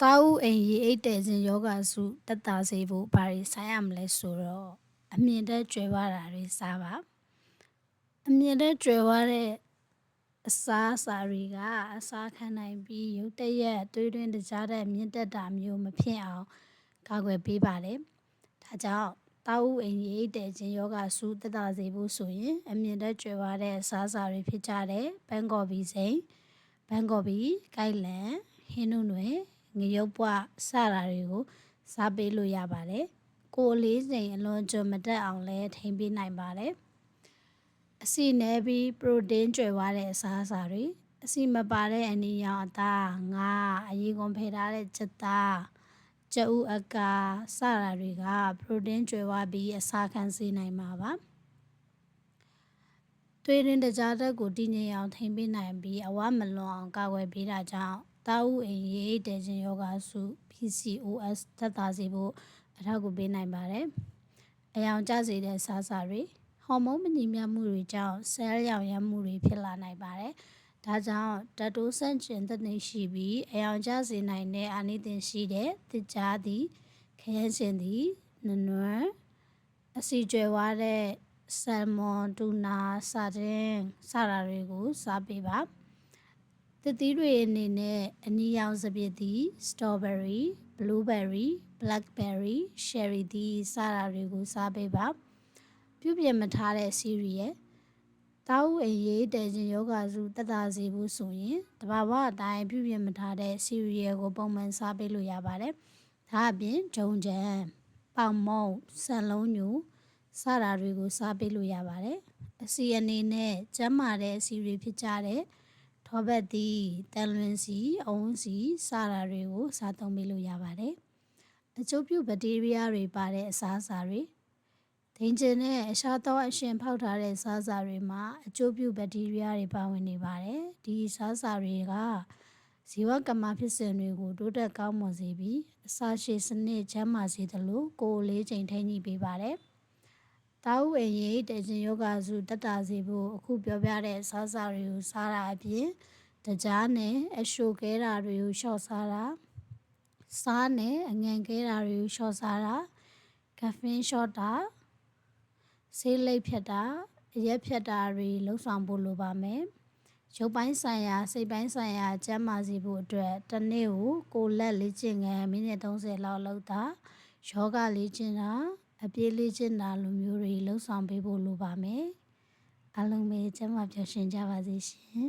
သားဦးအိမ်ရေအိတ်တဲ့ခြင်းယောဂစုတက်တာစေဖို့ဘာတွေဆိုင်ရမလဲဆိုတော့အမြင်တက်ကြွယ်ဝတာတွေစားပါအမြင်တက်ကြွယ်ဝတဲ့အစားအစာတွေကအစားခံနိုင်ပြီးရုတ်တရက်သွေးတွင်းတကြားတဲ့မြင့်တက်တာမျိုးမဖြစ်အောင်ကာကွယ်ပေးပါတယ်ဒါကြောင့်သားဦးအိမ်ရေအိတ်တဲ့ခြင်းယောဂစုတက်တာစေဖို့ဆိုရင်အမြင်တက်ကြွယ်ဝတဲ့အစားအစာတွေဖြစ်ကြတဲ့ဘန်ကော်ဘီစိန်ဘန်ကော်ဘီကိုက်လန်ဟင်းနုနွယ်ငရုတ်ပွစတာတွေကိုစားပေးလို့ရပါတယ်။ကိုယ်လေးစိမ်အလွန်ကျွံမတက်အောင်လည်းထိန်းပေးနိုင်ပါတယ်။အဆီနဲပြီးပရိုတင်းကျွယ်ဝတဲ့အစားအစာတွေအဆီမပါတဲ့အနီရောင်အသားငါးအရေးကုန်ဖယ်ထားတဲ့ချက်သားကြက်ဥအကာစတာတွေကပရိုတင်းကျွယ်ဝပြီးအစာခံစေနိုင်မှာပါ။သွေးရင်းတကြားတက်ကိုတည်ငြိမ်အောင်ထိန်းပေးနိုင်ပြီးအဝမလွန်အောင်ကာကွယ်ပေးတာကြောင့်သားဦးအိမ်ရေအိတ်တဲ့ခြင်းယောဂစု PCOS သက်သာစေဖို့အထောက်အကူပေးနိုင်ပါတယ်။အယောင်ကျစေတဲ့စားစာတွေဟော်မုန်းမညီမျှမှုတွေကြောင့်ဆဲလ်ရောင်ရမ်းမှုတွေဖြစ်လာနိုင်ပါတယ်။ဒါကြောင့်တက်တိုးဆန့်ကျင်သက်သေရှိပြီးအယောင်ကျစေနိုင်တဲ့အာနိသင်ရှိတဲ့သစ်ကြားသည်ခရမ်းရှင်သည်နနွမ်းအစီကျွယ်ဝတဲ့ဆယ်မွန်တူနာစာတင်းစတာတွေကိုစားပေးပါသစ်သီးတွေအနေနဲ့အနီရောင်စပစ်သည်စတော်ဘယ်ရီဘလူးဘယ်ရီဘလက်ဘယ်ရီရှယ်ရီသည်စတာတွေကိုစားပေးပါပြုပြင်မထားတဲ့စီရီယယ်သားဦးအိမ်ရေးတဲခြင်းယောဂစုတက်တာစေဖို့ဆိုရင်တဘာဝအတိုင်းပြုပြင်မထားတဲ့စီရီယယ်ကိုပုံမှန်စားပေးလို့ရပါတယ်ဒါအပြင်ဂျုံကြံပေါင်မုံဆန်လုံးညူစတာတွေကိုစားပေးလို့ရပါတယ်အစီအနေနဲ့ကျန်းမာတဲ့အစီတွေဖြစ်ကြတဲ့ထောပတ်သီးတန်လွင်စီအုံးစီစတာတွေကိုစားသုံးပေးလို့ရပါတယ်အကျိုးပြုဘက်တီးရီးယားတွေပါတဲ့အစားအစာတွေဒိန်ကျင်နဲ့အရှားသောအရှင်ဖောက်ထားတဲ့စားစာတွေမှာအကျိုးပြုဘက်တီးရီးယားတွေပါဝင်နေပါတယ်ဒီစားစာတွေကဇီဝကမ္မဖြစ်စဉ်တွေကိုတိုးတက်ကောင်းမွန်စေပြီးအစာရှည်စနစ်ကျန်းမာစေသလိုကိုယ်လေးချိန်ထိန်းညှိပေးပါတယ်သားဦးအိမ်ရေးတဲခြင်းယောဂစုတက်တာစေဖို့အခုပြောပြတဲ့စားစာတွေကိုစားတာအပြင်တကြားနဲ့အရှိုကဲတာတွေကိုလျှော့စားတာစားနဲ့အငံကဲတာတွေကိုလျှော့စားတာကဖင်းလျှော့တာဆေးလိပ်ဖြတ်တာအရက်ဖြတ်တာတွေလှုပ်ဆောင်ဖို့လိုပါမယ်ရုပ်ပိုင်းဆိုင်ရာစိတ်ပိုင်းဆိုင်ရာကျန်းမာစေဖို့အတွက်တစ်နေ့ကိုလက်လေ့ကျင့်ခန်းမိနစ်30လောက်လုပ်တာယောဂလေ့ကျင့်တာအပြေးလေ့ကျင့်တာလိုမျိုးတွေလှုပ်ဆောင်ပေးဖို့လိုပါမယ်အားလုံးပဲကျန်းမာပျော်ရွှင်ကြပါစေရှင်